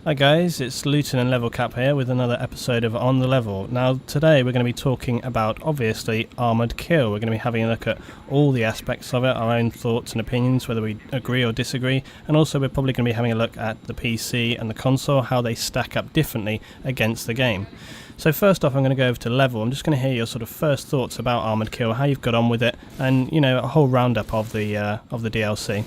Hi guys, it's Luetin and LevelCap here with another episode of On The Level. Now today we're going to be talking about, obviously, Armoured Kill. We're going to be having a look at all the aspects of it, our own thoughts and opinions, whether we agree or disagree, and also we're probably going to be having a look at the PC and the console, how they stack up differently against the game. So first off, I'm going to go over to Level. I'm just going to hear your sort of first thoughts about Armoured Kill, how you've got on with it, and, you know, a whole roundup of the DLC.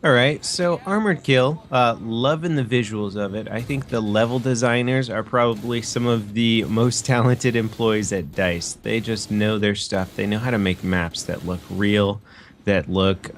All right, so Armored Kill, loving the visuals of it. I think the level designers are probably some of the most talented employees at DICE. They just know their stuff. They know how to make maps that look real, that look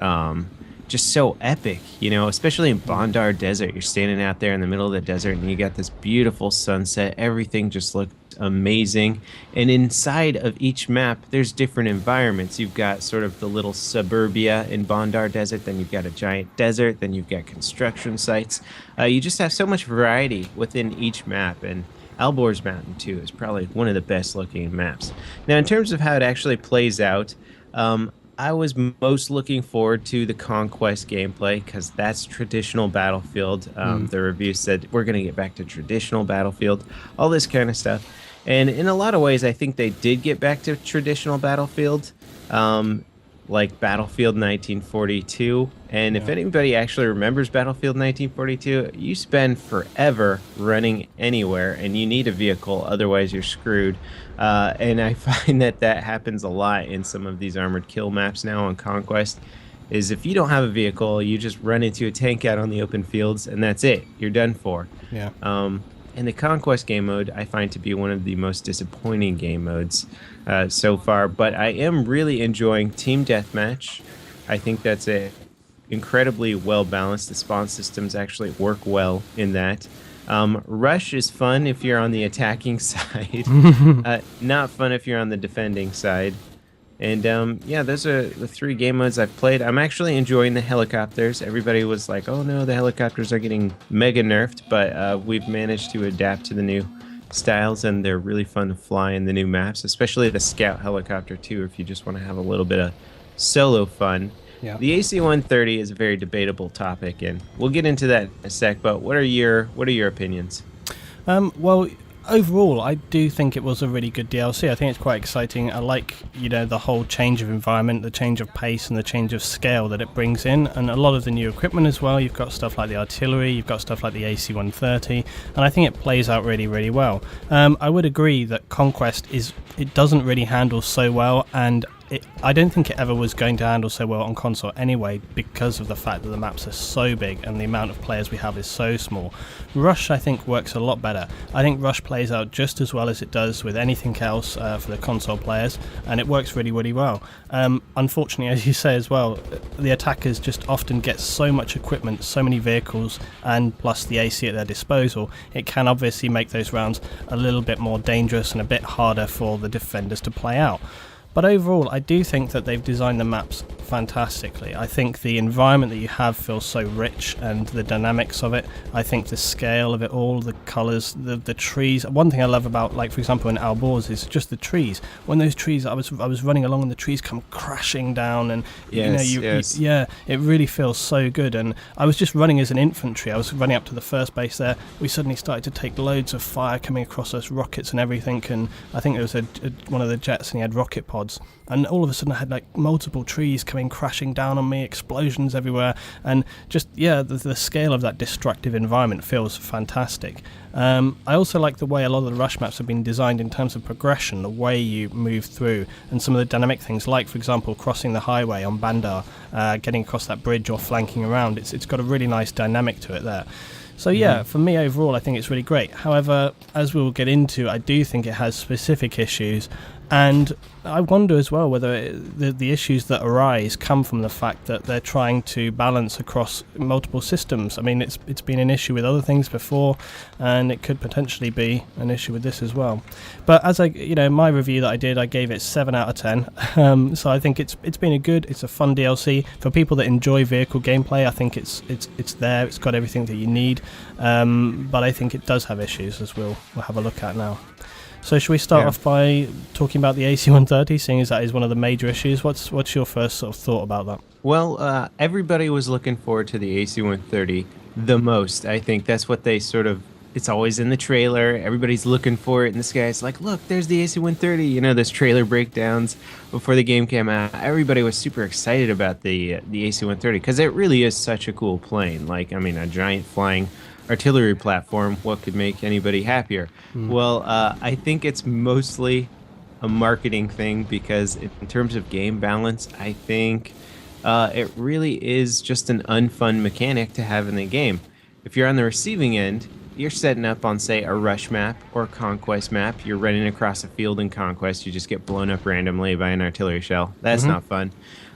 just so epic, you know, especially in Bondar Desert. You're standing out there in the middle of the desert and you got this beautiful sunset. Everything just looked amazing. And inside of each map, there's different environments. You've got sort of the little suburbia in Bondar Desert, then you've got a giant desert, then you've got construction sites. You just have so much variety within each map, and Albor's Mountain 2 is probably one of the best looking maps. Now, in terms of how it actually plays out, I was most looking forward to the Conquest gameplay because that's traditional Battlefield. The review said we're going to get back to traditional Battlefield, all this kind of stuff. And in a lot of ways, I think they did get back to traditional Battlefield, like Battlefield 1942. And if anybody actually remembers Battlefield 1942, you spend forever running anywhere and you need a vehicle, otherwise you're screwed. And I find that happens a lot in some of these Armored Kill maps now on Conquest, is if you don't have a vehicle, you just run into a tank out on the open fields and that's it. You're done for. Yeah. And the Conquest game mode I find to be one of the most disappointing game modes so far, but I am really enjoying Team Deathmatch. I think that's a incredibly well balanced. The spawn systems actually work well in that. Rush is fun if you're on the attacking side, not fun if you're on the defending side. And yeah, those are the three game modes I've played. I'm actually enjoying the helicopters. Everybody was like, oh no, the helicopters are getting mega nerfed, but we've managed to adapt to the new styles, and they're really fun to fly in the new maps, especially the scout helicopter too, if you just want to have a little bit of solo fun. Yeah. The AC-130 is a very debatable topic, and we'll get into that in a sec, but what are your opinions? Well, overall, I do think it was a really good DLC. I think it's quite exciting. I like, you know, the whole change of environment, the change of pace and the change of scale that it brings in, and a lot of the new equipment as well. You've got stuff like the artillery, you've got stuff like the AC-130, and I think it plays out really, really well. I would agree that Conquest it doesn't really handle so well, and I don't think it ever was going to handle so well on console anyway, because of the fact that the maps are so big and the amount of players we have is so small. Rush, I think, works a lot better. I think Rush plays out just as well as it does with anything else for the console players, and it works really, really well. Unfortunately, as you say as well, the attackers just often get so much equipment, so many vehicles, and plus the AC at their disposal, it can obviously make those rounds a little bit more dangerous and a bit harder for the defenders to play out. But overall, I do think that they've designed the maps fantastically. I think the environment that you have feels so rich, and the dynamics of it. I think the scale of it all, the colours, the trees. One thing I love about, like for example in Alborz, is just the trees. When those trees, I was running along and the trees come crashing down, and yeah, it really feels so good. And I was just running as an infantry. I was running up to the first base there. We suddenly started to take loads of fire coming across us, rockets and everything. And I think there was one of the jets, and he had rocket pods. And all of a sudden I had like multiple trees coming crashing down on me, explosions everywhere, and just, yeah, the scale of that destructive environment feels fantastic. I also like the way a lot of the Rush maps have been designed in terms of progression, the way you move through, and some of the dynamic things, like for example crossing the highway on Bandar, getting across that bridge or flanking around. It's got a really nice dynamic to it there. So yeah, for me overall I think it's really great. However, as we'll get into, I do think it has specific issues, and I wonder as well whether the issues that arise come from the fact that they're trying to balance across multiple systems. I mean, it's been an issue with other things before, and it could potentially be an issue with this as well. But as my review that I did, I gave it 7 out of 10. So I think it's been it's a fun DLC for people that enjoy vehicle gameplay. I think it's there. It's got everything that you need. But I think it does have issues, as we'll have a look at now. So should we start off by talking about the AC-130, seeing as that is one of the major issues? What's your first sort of thought about that? Well, everybody was looking forward to the AC-130 the most. I think that's what they sort of It's always in the trailer. Everybody's looking for it, and this guy's like, "Look, there's the AC-130." You know, those trailer breakdowns before the game came out. Everybody was super excited about the AC-130 because it really is such a cool plane. Like, I mean, a giant flying artillery platform. What could make anybody happier? Well, I think it's mostly a marketing thing because in terms of game balance, I think it really is just an unfun mechanic to have in the game. If you're on the receiving end, you're setting up on, say, a rush map or a conquest map. You're running across a field in conquest. You just get blown up randomly by an artillery shell. That's not fun.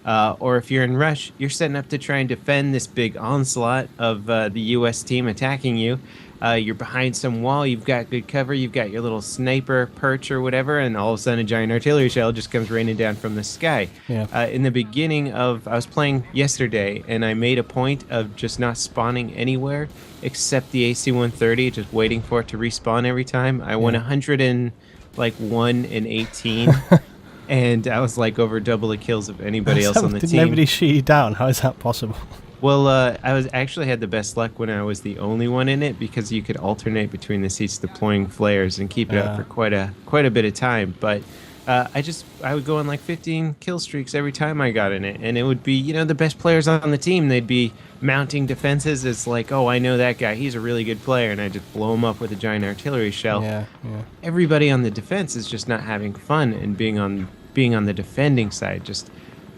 Or if you're in rush, you're setting up to try and defend this big onslaught of the U.S. team attacking you. You're behind some wall. You've got good cover. You've got your little sniper perch or whatever, and all of a sudden a giant artillery shell just comes raining down from the sky. Yeah. In the beginning of, I was playing yesterday, and I made a point of just not spawning anywhere except the AC-130, just waiting for it to respawn every time. I won 101 and 18. And I was like over double the kills of anybody else on the Did team. nobody shoot you down? How is that possible? Well, I was actually had the best luck when I was the only one in it because you could alternate between the seats deploying flares and keep it up for quite a bit of time. But I would go on like 15 kill streaks every time I got in it, and it would be, you know, the best players on the team. They'd be mounting defenses. It's like, oh, I know that guy. He's a really good player, and I just blow him up with a giant artillery shell. Yeah. Everybody on the defense is just not having fun and being on the defending side, just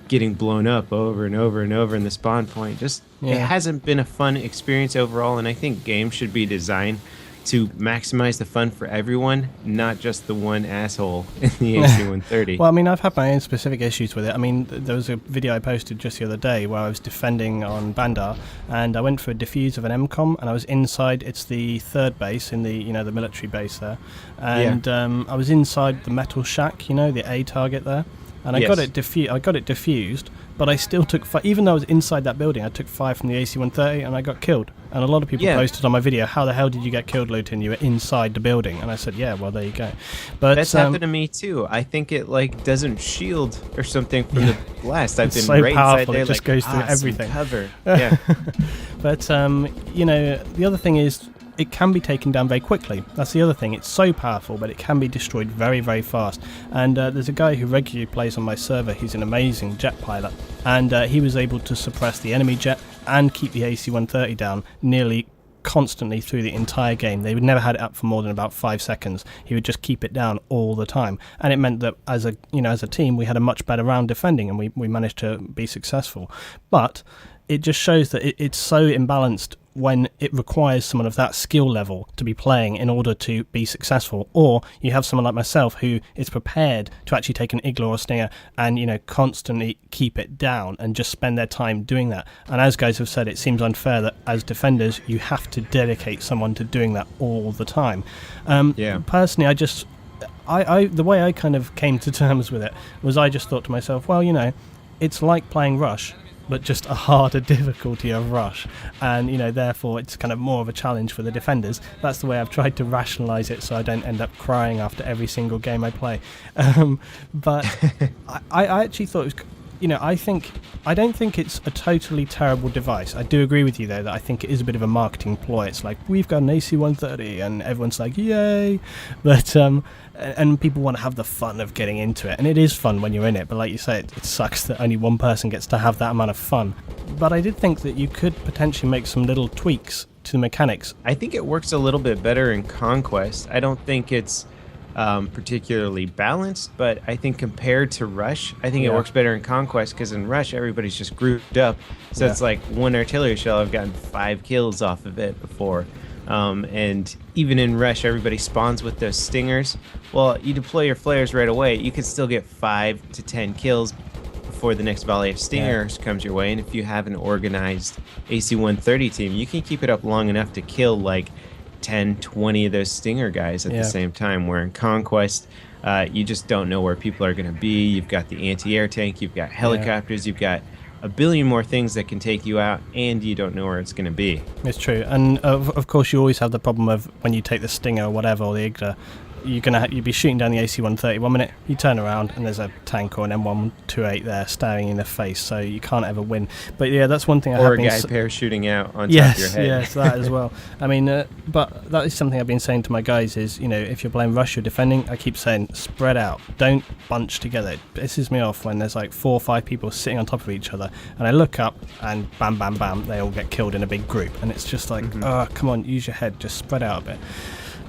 getting blown up over and over and over in the spawn point. It hasn't been a fun experience overall, and I think games should be designed to maximize the fun for everyone, not just the one asshole in the AC-130. Well, I mean, I've had my own specific issues with it. I mean, there was a video I posted just the other day where I was defending on Bandar, and I went for a defuse of an MCOM, and I was inside. It's the third base in the, you know, the military base there, and I was inside the metal shack, you know, the A target there, and I got it diffused. But I still took 5, even though I was inside that building, I took 5 from the AC-130 and I got killed. And a lot of people posted on my video, how the hell did you get killed, luetin? You were inside the building. And I said, yeah, well, there you go. But that's happened to me too. I think it like doesn't shield or something from the blast. I've been so right powerful, inside there, it just like, goes through everything. Cover. Yeah. But, you know, the other thing is, it can be taken down very quickly. That's the other thing. It's so powerful, but it can be destroyed very, very fast. And there's a guy who regularly plays on my server. He's an amazing jet pilot. And he was able to suppress the enemy jet and keep the AC-130 down nearly constantly through the entire game. They would never had it up for more than about 5 seconds. He would just keep it down all the time. And it meant that as a team, we had a much better round defending, and we managed to be successful. But it just shows that it's so imbalanced when it requires someone of that skill level to be playing in order to be successful, or you have someone like myself who is prepared to actually take an Igloo or Stinger and, you know, constantly keep it down and just spend their time doing that. And as guys have said, it seems unfair that as defenders you have to dedicate someone to doing that all the time. Personally, the way I kind of came to terms with it was I just thought to myself, well, you know, it's like playing Rush, but just a harder difficulty of Rush, and, you know, therefore it's kind of more of a challenge for the defenders. That's the way I've tried to rationalise it, so I don't end up crying after every single game I play. But I actually thought it was, you know, I don't think it's a totally terrible device. I do agree with you though that I think it is a bit of a marketing ploy. It's like, we've got an AC-130 and everyone's like, yay, but and people want to have the fun of getting into it, and it is fun when you're in it, but like you say, it sucks that only one person gets to have that amount of fun. But I did think that you could potentially make some little tweaks to the mechanics. I think it works a little bit better in Conquest. I don't think it's particularly balanced, but I think compared to Rush, I think it works better in Conquest, because in Rush everybody's just grouped up, so it's like one artillery shell, I've gotten 5 kills off of it before. And even in Rush, everybody spawns with those stingers. Well, you deploy your flares right away, you could still get 5 to 10 kills before the next volley of stingers comes your way. And if you have an organized AC-130 team, you can keep it up long enough to kill like 10, 20 of those stinger guys at the same time. Where in Conquest, you just don't know where people are going to be. You've got the anti-air tank, you've got helicopters, you've got a billion more things that can take you out, and you don't know where it's going to be. It's true. And of course you always have the problem of when you take the Stinger or whatever, or the Igloo, you'd be shooting down the AC-130 one minute, you turn around and there's a tank or an M128 there staring in the face, so you can't ever win. But yeah, that's one thing I have Or been... a guy parachuting out on top of your head. Yes, that as well. I mean, but that is something I've been saying to my guys is, if you're playing rush, you're defending, I keep saying spread out, don't bunch together. It pisses me off when there's like 4 or 5 people sitting on top of each other, and I look up and bam, bam, bam, they all get killed in a big group, and it's just like, oh, come on, use your head, just spread out a bit.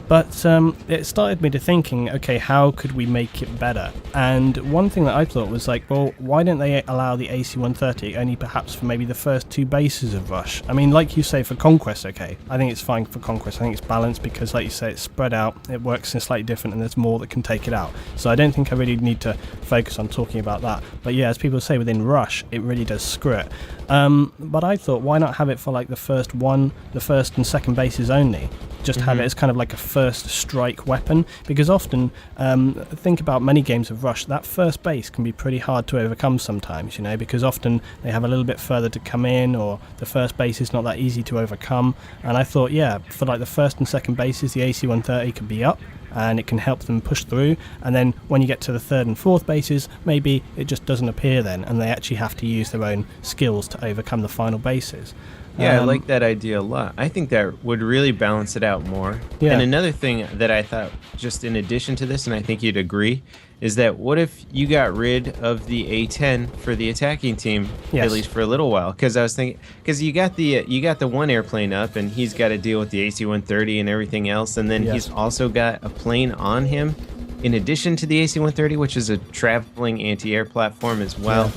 But it started me to thinking, okay, how could we make it better? And one thing that I thought was like, well, why don't they allow the AC-130 only perhaps for maybe the first 2 bases of Rush? I mean, like you say, for Conquest, okay, I think it's fine for Conquest. I think it's balanced because, like you say, it's spread out, it works in slightly different, and there's more that can take it out. So I don't think I really need to focus on talking about that. But yeah, as people say, within Rush, it really does screw it. But I thought, why not have it for like the first and second bases only? Just have it as kind of like a first strike weapon, because often think about many games of Rush, that first base can be pretty hard to overcome sometimes, because often they have a little bit further to come in, or the first base is not that easy to overcome. And I thought, yeah, for like the first and second bases, the AC-130 could be up and it can help them push through, and then when you get to the third and fourth bases, maybe it just doesn't appear then, and they actually have to use their own skills to overcome the final bases. Yeah, I like that idea a lot. I think that would really balance it out more. Yeah. And another thing that I thought, just in addition to this, and I think you'd agree, is that what if you got rid of the A10 for the attacking team, at least for a little while? Because I was thinking, because you got the one airplane up, and he's got to deal with the AC-130 and everything else, and then he's also got a plane on him, in addition to the AC-130, which is a traveling anti-air platform as well.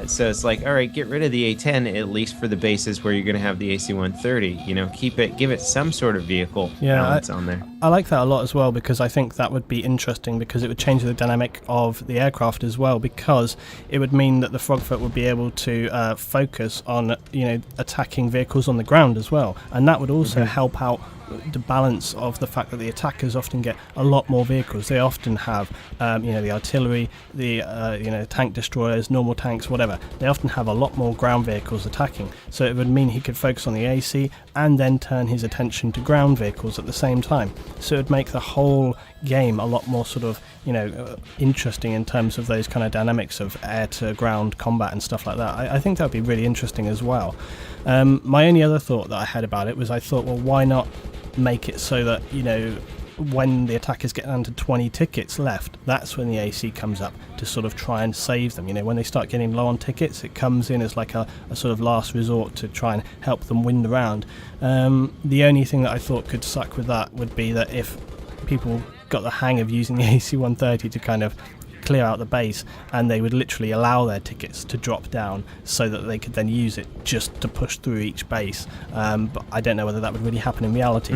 So it's like, all right, get rid of the A-10, at least for the bases where you're going to have the AC-130. Give it some sort of vehicle balance on there. I like that a lot as well, because I think that would be interesting, because it would change the dynamic of the aircraft as well, because it would mean that the Frogfoot would be able to focus on, attacking vehicles on the ground as well. And that would also help out the balance of the fact that the attackers often get a lot more vehicles. They often have, the artillery, the tank destroyers, normal tanks, whatever. They often have a lot more ground vehicles attacking. So it would mean he could focus on the AC and then turn his attention to ground vehicles at the same time. So it would make the whole game a lot more sort of, interesting in terms of those kind of dynamics of air to ground combat and stuff like that. I think that would be really interesting as well. My only other thought that I had about it was, I thought, well, why not make it so that, when the attackers get down to 20 tickets left, that's when the AC comes up to sort of try and save them. When they start getting low on tickets, it comes in as like a sort of last resort to try and help them win the round. The only thing that I thought could suck with that would be that if people got the hang of using the AC-130 to kind of clear out the base, and they would literally allow their tickets to drop down so that they could then use it just to push through each base. But I don't know whether that would really happen in reality.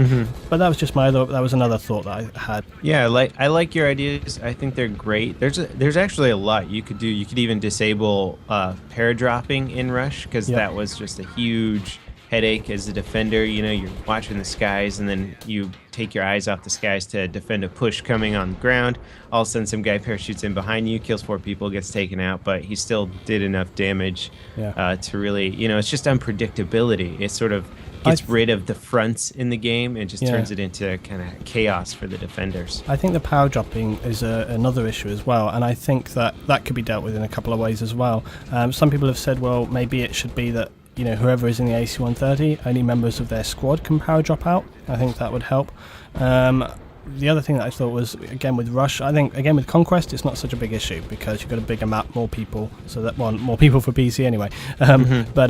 But that was just that was another thought that I had. Yeah, I like your ideas. I think they're great. There's actually a lot you could do. You could even disable paradropping in Rush, because that was just a huge headache as a defender. You're watching the skies, and then you take your eyes off the skies to defend a push coming on the ground. All of a sudden, some guy parachutes in behind you, kills 4 people, gets taken out, but he still did enough damage to really, it's just unpredictability. It sort of gets rid of the fronts in the game and just turns it into kind of chaos for the defenders. I think the power dropping is another issue as well, and I think that could be dealt with in a couple of ways as well. Some people have said, well, maybe it should be that whoever is in the AC-130, only members of their squad can power drop out. I think that would help. The other thing that I thought was, again with Rush, I think again with Conquest it's not such a big issue, because you've got a bigger map, more people, so that more people for PC anyway. But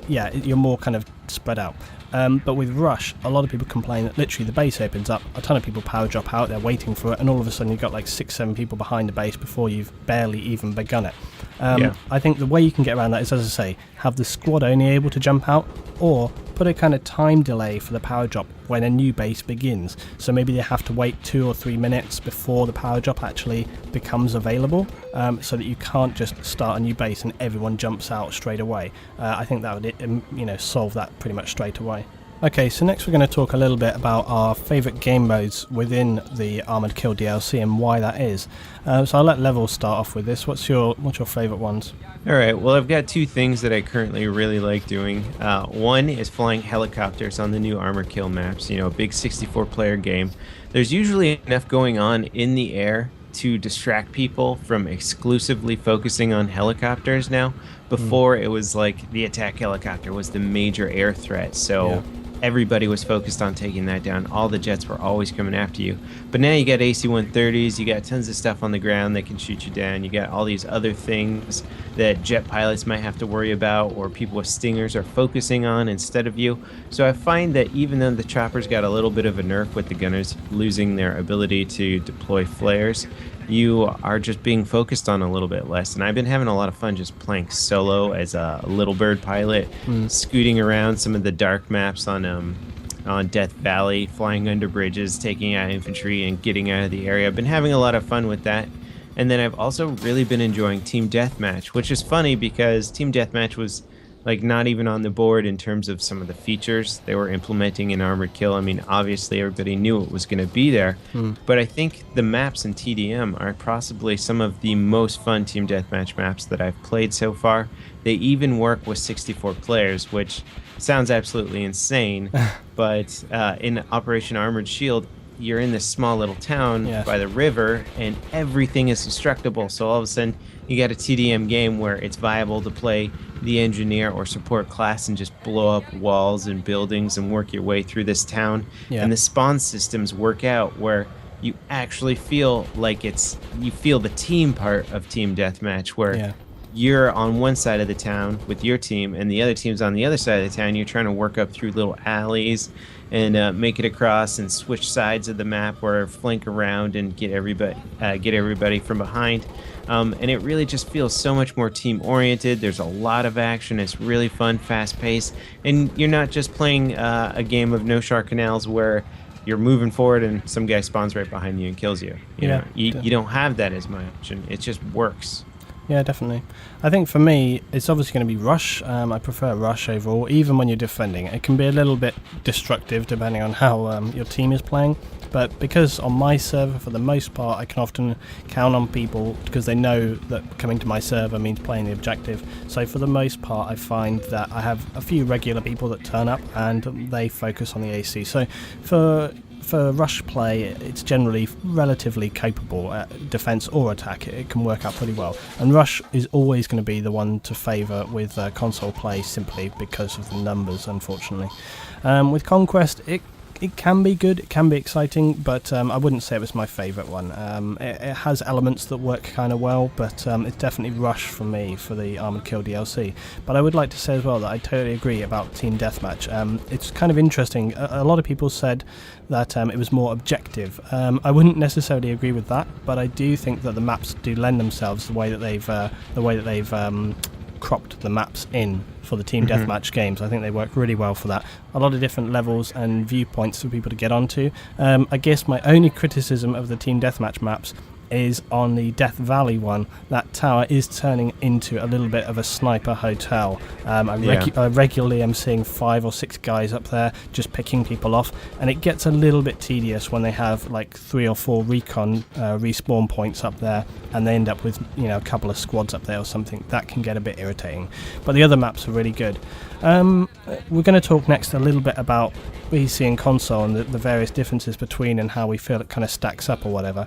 you're more kind of spread out. But with Rush, a lot of people complain that literally the base opens up, a ton of people power drop out, they're waiting for it, and all of a sudden you've got like 6-7 people behind the base before you've barely even begun it. I think the way you can get around that is, as I say, have the squad only able to jump out, or put a kind of time delay for the power drop when a new base begins. So maybe they have to wait 2 or 3 minutes before the power drop actually becomes available, so that you can't just start a new base and everyone jumps out straight away. I think that would solve that pretty much straight away. Okay, so next we're going to talk a little bit about our favourite game modes within the Armored Kill DLC and why that is. So I'll let Level start off with this. What's your favourite ones? All right, well, I've got two things that I currently really like doing. One is flying helicopters on the new Armored Kill maps, a big 64-player game. There's usually enough going on in the air to distract people from exclusively focusing on helicopters now. Before, it was like the attack helicopter was the major air threat, so everybody was focused on taking that down. All the jets were always coming after you. But now you got AC-130s, you got tons of stuff on the ground that can shoot you down. You got all these other things that jet pilots might have to worry about, or people with stingers are focusing on instead of you. So I find that even though the choppers got a little bit of a nerf with the gunners losing their ability to deploy flares, you are just being focused on a little bit less. And I've been having a lot of fun just playing solo as a little bird pilot, scooting around some of the dark maps on Death Valley, flying under bridges, taking out infantry and getting out of the area. I've been having a lot of fun with that. And then I've also really been enjoying Team Deathmatch, which is funny because Team Deathmatch was like not even on the board in terms of some of the features they were implementing in Armored Kill. I mean, obviously everybody knew it was going to be there, but I think the maps in TDM are possibly some of the most fun Team Deathmatch maps that I've played so far. They even work with 64 players, which sounds absolutely insane, but in Operation Armored Shield, you're in this small little town by the river and everything is destructible. So all of a sudden you got a TDM game where it's viable to play the engineer or support class and just blow up walls and buildings and work your way through this town. And the spawn systems work out where you actually feel like you feel the team part of Team Deathmatch, where you're on one side of the town with your team and the other team's on the other side of the town. You're trying to work up through little alleys and make it across and switch sides of the map or flank around and get everybody from behind. And it really just feels so much more team oriented. There's a lot of action. It's really fun, fast paced, and you're not just playing a game of No Shark Canals where you're moving forward and some guy spawns right behind you and kills you. You don't have that as much, and it just works. Yeah, definitely. I think for me, it's obviously going to be Rush. I prefer Rush overall, even when you're defending. It can be a little bit destructive depending on how your team is playing. But because on my server, for the most part, I can often count on people because they know that coming to my server means playing the objective. So for the most part, I find that I have a few regular people that turn up and they focus on the AC. So for rush play, it's generally relatively capable at defense or attack. It can work out pretty well, and rush is always going to be the one to favor with console play, simply because of the numbers, unfortunately. With Conquest, it can be good, it can be exciting, but I wouldn't say it was my favourite one. It has elements that work kind of well, but it's definitely Rush for me for the Armored Kill DLC. But I would like to say as well that I totally agree about Team Deathmatch. It's kind of interesting. A lot of people said that it was more objective. I wouldn't necessarily agree with that, but I do think that the maps do lend themselves the way that they've cropped the maps in for the Team Deathmatch games. I think they work really well for that. A lot of different levels and viewpoints for people to get onto. I guess my only criticism of the Team Deathmatch maps is on the Death Valley one. That tower is turning into a little bit of a sniper hotel. I regularly am seeing 5 or 6 guys up there just picking people off, and it gets a little bit tedious when they have like 3 or 4 recon respawn points up there and they end up with a couple of squads up there or something. That can get a bit irritating, but the other maps are really good. We're going to talk next a little bit about PC and console and the various differences between and how we feel it kind of stacks up or whatever.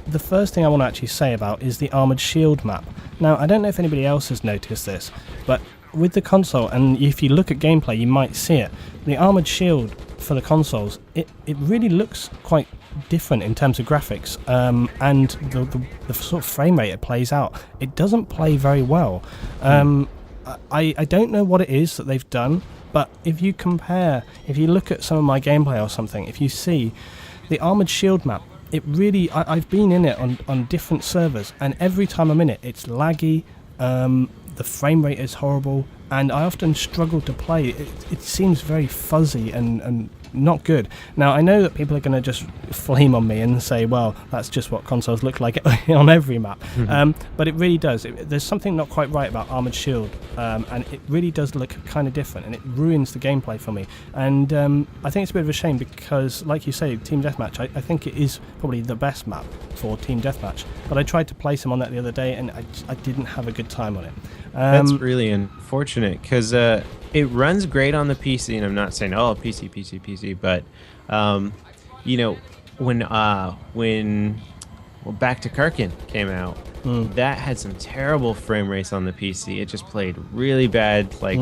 The first thing I want to actually say about is the Armoured Shield map. Now, I don't know if anybody else has noticed this, but with the console, and if you look at gameplay you might see it, the Armoured Shield for the consoles, it really looks quite different in terms of graphics, and the sort of frame rate it plays out. It doesn't play very well. I don't know what it is that they've done, but if you look at some of my gameplay or something, if you see the Armoured Shield map, it really, I've been in it on different servers, and every time I'm in it, it's laggy, the frame rate is horrible, and I often struggle to play. It seems very fuzzy and not good. Now, I know that people are going to just flame on me and say, well, that's just what consoles look like on every map. But it really does. There's something not quite right about Armored Shield, and it really does look kind of different, and it ruins the gameplay for me. And I think it's a bit of a shame because, like you say, Team Deathmatch, I think it is probably the best map for Team Deathmatch. But I tried to play some on that the other day, and I didn't have a good time on it. That's really unfortunate because it runs great on the PC, and I'm not saying PC, but you know, when Back to Karkin came out, that had some terrible frame rates on the PC. It just played really bad, like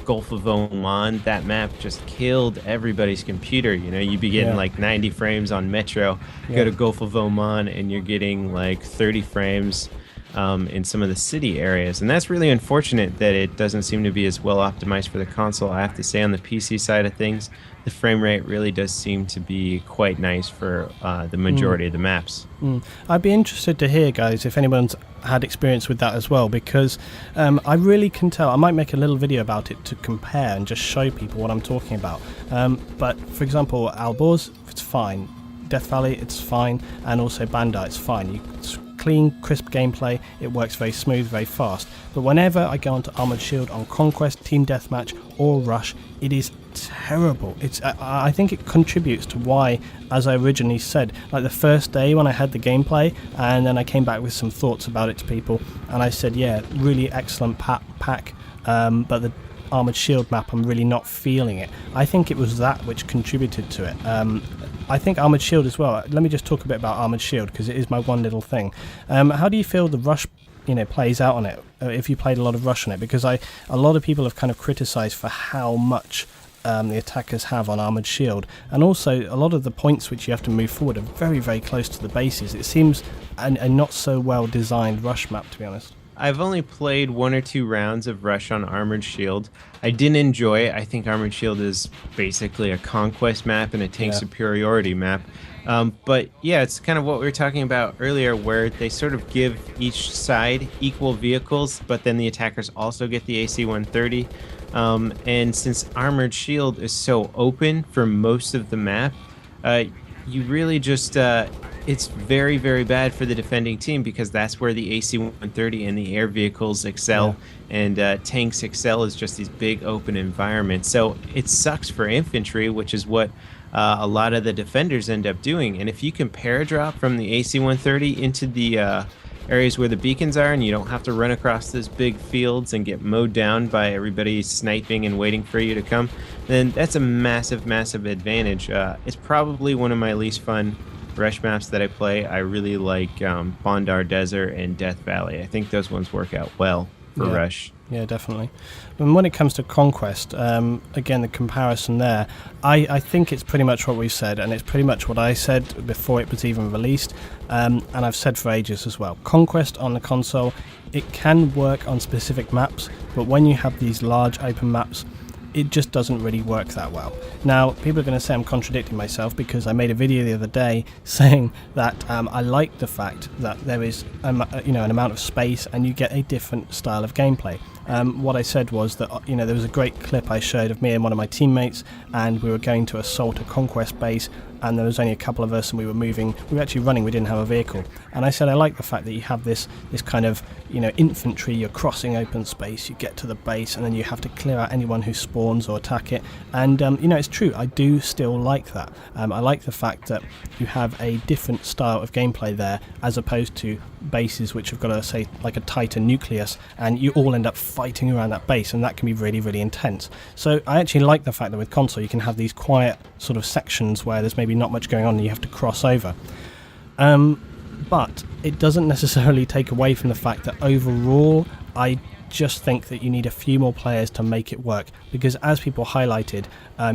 Gulf of Oman. That map just killed everybody's computer. You know, you'd be getting like 90 frames on Metro. Go to Gulf of Oman, and you're getting like 30 frames in some of the city areas, and that's really unfortunate that it doesn't seem to be as well optimized for the console. I have to say, on the PC side of things, the frame rate really does seem to be quite nice for the majority of the maps. I'd be interested to hear, guys, if anyone's had experience with that as well, because I really can tell. I might make a little video about it to compare and just show people what I'm talking about. But for example, Alborz, it's fine. Death Valley, it's fine, and also Bandai, it's fine. It's clean, crisp gameplay. It works very smooth, very fast. But whenever I go onto Armored Shield on Conquest, Team Deathmatch, or Rush, it is terrible. I think it contributes to why, as I originally said, like the first day when I had the gameplay, and then I came back with some thoughts about it to people, and I said, yeah, really excellent pack, but the Armored Shield map, I'm really not feeling it. I think it was that which contributed to it. I think Armored Shield as well. Let me just talk a bit about Armored Shield, because it is my one little thing. How do you feel the Rush plays out on it, if you played a lot of Rush on it? Because a lot of people have kind of criticised for how much the attackers have on Armored Shield, and also a lot of the points which you have to move forward are very, very close to the bases. It seems a not so well designed Rush map, to be honest. I've only played 1 or 2 rounds of Rush on Armored Shield. I didn't enjoy it. I think Armored Shield is basically a conquest map and a tank superiority map. But yeah, it's kind of what we were talking about earlier, where they sort of give each side equal vehicles, but then the attackers also get the AC-130. And since Armored Shield is so open for most of the map, you really just... it's very, very bad for the defending team, because that's where the AC-130 and the air vehicles excel, and tanks excel as just these big open environments. So it sucks for infantry, which is what a lot of the defenders end up doing. And if you can paradrop from the AC-130 into the areas where the beacons are, and you don't have to run across those big fields and get mowed down by everybody sniping and waiting for you to come, then that's a massive, massive advantage. It's probably one of my least fun Rush maps that I play. I really like Bondar Desert and Death Valley. I think those ones work out well for Rush. Yeah, definitely. And when it comes to Conquest, again, the comparison there, I think it's pretty much what we've said, and it's pretty much what I said before it was even released, and I've said for ages as well. Conquest on the console, it can work on specific maps, but when you have these large open maps, it just doesn't really work that well. Now, people are going to say I'm contradicting myself, because I made a video the other day saying that I like the fact that there is an amount of space and you get a different style of gameplay. What I said was that there was a great clip I showed of me and one of my teammates, and we were going to assault a conquest base, and there was only a couple of us, and we were actually running, we didn't have a vehicle. And I said I like the fact that you have this kind of infantry, you're crossing open space, you get to the base, and then you have to clear out anyone who spawns or attack it. And it's true, I do still like that. I like the fact that you have a different style of gameplay there, as opposed to bases which have got a, say, like a tighter nucleus, and you all end up fighting around that base, and that can be really, really intense. So I actually like the fact that with console you can have these quiet sort of sections where there's maybe not much going on and you have to cross over. But it doesn't necessarily take away from the fact that overall I just think that you need a few more players to make it work, because as people highlighted,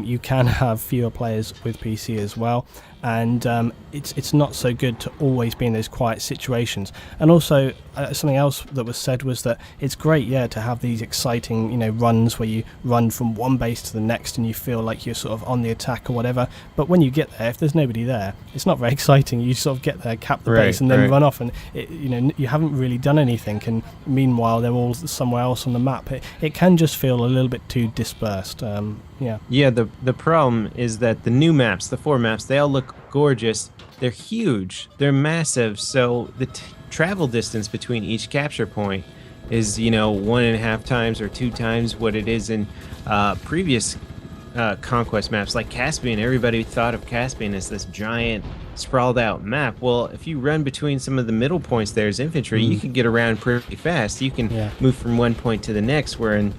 you can have fewer players with PC as well, and it's not so good to always be in those quiet situations. And also something else that was said was that it's great, to have these exciting runs where you run from one base to the next and you feel like you're sort of on the attack or whatever, but when you get there, if there's nobody there, it's not very exciting. You sort of get there, cap the base, and then run off, and you haven't really done anything, and meanwhile they're all somewhere else on the map. It can just feel a little bit too dispersed. Yeah. Yeah, the problem is that the new maps, the 4 maps, they all look gorgeous. They're huge. They're massive. So the travel distance between each capture point is, 1.5 times or 2 times what it is in previous conquest maps like Caspian. Everybody thought of Caspian as this giant sprawled out map. Well, if you run between some of the middle points there as infantry, you can get around pretty fast. You can move from one point to the next, where in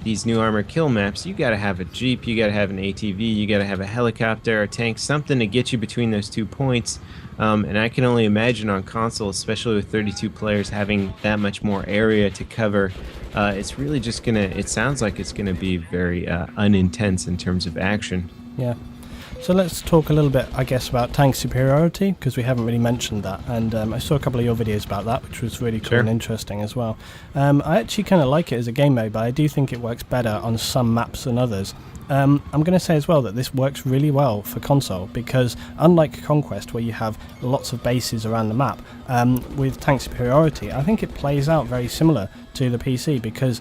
these new armored kill maps, you got to have a jeep, you got to have an ATV, you got to have a helicopter, a tank, something to get you between those 2 points. And I can only imagine on console, especially with 32 players, having that much more area to cover. It's really just gonna, it sounds like it's gonna be very unintense in terms of action. Yeah. So let's talk a little bit, I guess, about tank superiority, because we haven't really mentioned that, and I saw a couple of your videos about that, which was really cool and interesting as well. I actually kind of like it as a game mode, but I do think it works better on some maps than others. I'm going to say as well that this works really well for console, because unlike Conquest, where you have lots of bases around the map, with tank superiority, I think it plays out very similar to the PC, because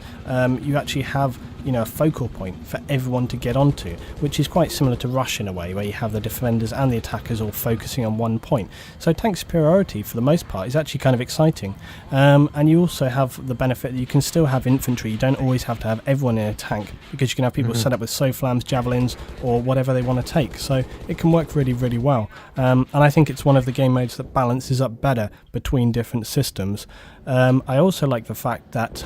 you actually have a focal point for everyone to get onto, which is quite similar to Rush in a way, where you have the defenders and the attackers all focusing on one point. So tank superiority, for the most part, is actually kind of exciting. And you also have the benefit that you can still have infantry. You don't always have to have everyone in a tank, because you can have people set up with SOFLAMs, javelins, or whatever they want to take. So it can work really, really well. And I think it's one of the game modes that balances up better between different systems. I also like the fact that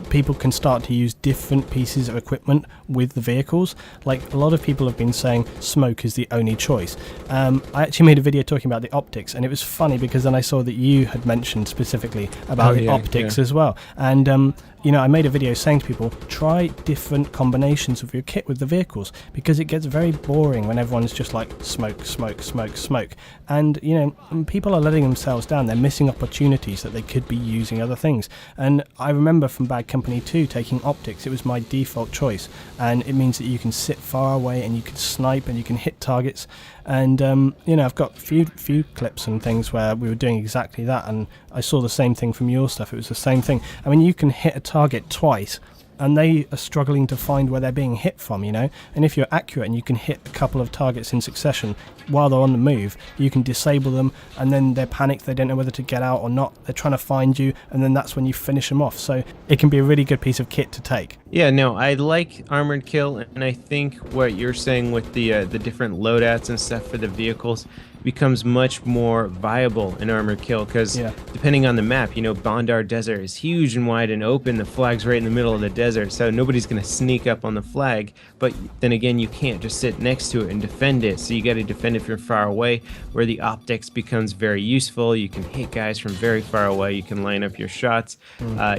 people can start to use different pieces of equipment with the vehicles. Like, a lot of people have been saying smoke is the only choice. I actually made a video talking about the optics, and it was funny because then I saw that you had mentioned specifically about the optics as well. And I made a video saying to people, try different combinations of your kit with the vehicles, because it gets very boring when everyone's just like smoke, smoke, smoke, smoke. And people are letting themselves down. They're missing opportunities that they could be using other things. And I remember from Bad Company 2 taking optics. It was my default choice, and it means that you can sit far away and you can snipe and you can hit targets. And I've got few clips and things where we were doing exactly that, and I saw the same thing from your stuff. It was the same thing. I mean, you can hit a target twice and they are struggling to find where they're being hit from, and if you're accurate and you can hit a couple of targets in succession while they're on the move, you can disable them, and then they're panicked, they don't know whether to get out or not, they're trying to find you, and then that's when you finish them off. So it can be a really good piece of kit to take. Yeah, no, I like Armored Kill, and I think what you're saying with the different loadouts and stuff for the vehicles becomes much more viable in Armored Kill, because depending on the map, Bondar Desert is huge and wide and open, the flag's right in the middle of the desert, so nobody's going to sneak up on the flag, but then again, you can't just sit next to it and defend it, so you got to defend it from far away, where the optics becomes very useful. You can hit guys from very far away, you can line up your shots,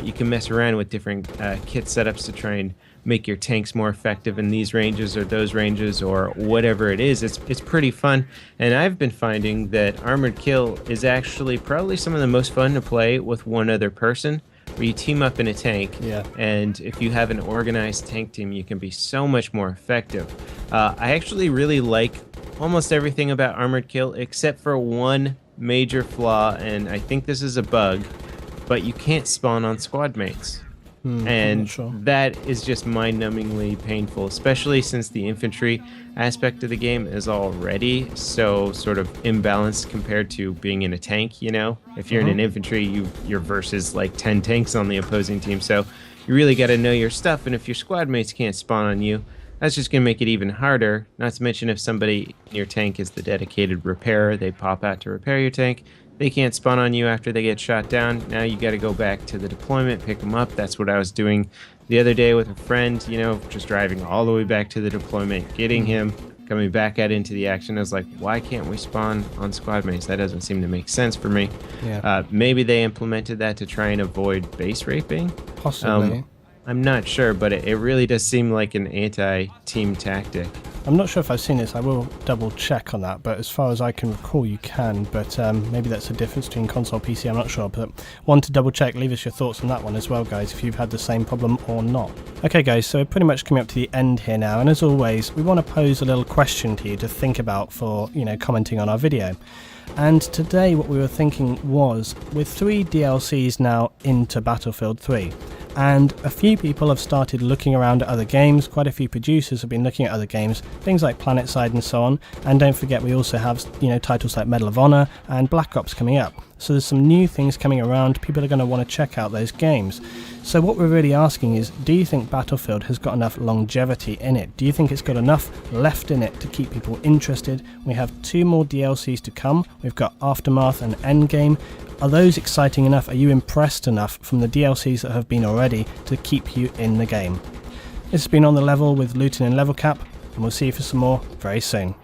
you can mess around with different kit setups to try and make your tanks more effective in these ranges or those ranges or whatever it is. It's pretty fun, and I've been finding that Armored Kill is actually probably some of the most fun to play with one other person, where you team up in a tank, and if you have an organized tank team, you can be so much more effective. I actually really like almost everything about Armored Kill except for one major flaw, and I think this is a bug, but you can't spawn on squad mates. And that is just mind-numbingly painful, especially since the infantry aspect of the game is already so sort of imbalanced compared to being in a tank, If you're in an infantry, you're versus like 10 tanks on the opposing team, so you really got to know your stuff, and if your squad mates can't spawn on you, that's just going to make it even harder, not to mention if somebody in your tank is the dedicated repairer, they pop out to repair your tank, they can't spawn on you after they get shot down. Now you got to go back to the deployment, pick them up. That's what I was doing the other day with a friend, just driving all the way back to the deployment, getting him, coming back out into the action. I was like, why can't we spawn on squad mates? That doesn't seem to make sense for me. Maybe they implemented that to try and avoid base raping. Possibly. I'm not sure, but it really does seem like an anti-team tactic. I'm not sure if I've seen this. I will double check on that, but as far as I can recall, you can, but maybe that's a difference between console and PC, I'm not sure, but one to double check. Leave us your thoughts on that one as well, guys, if you've had the same problem or not. Okay guys, so we're pretty much coming up to the end here now, and as always, we want to pose a little question to you to think about for, commenting on our video. And today what we were thinking was, with 3 DLCs now into Battlefield 3, and a few people have started looking around at other games. Quite a few producers have been looking at other games, things like PlanetSide and so on. And don't forget, we also have, titles like Medal of Honor and Black Ops coming up. So there's some new things coming around. People are going to want to check out those games. So what we're really asking is, do you think Battlefield has got enough longevity in it? Do you think it's got enough left in it to keep people interested? We have 2 more DLCs to come. We've got Aftermath and Endgame. Are those exciting enough? Are you impressed enough from the DLCs that have been already to keep you in the game? This has been On The Level with Luetin and LevelCap, and we'll see you for some more very soon.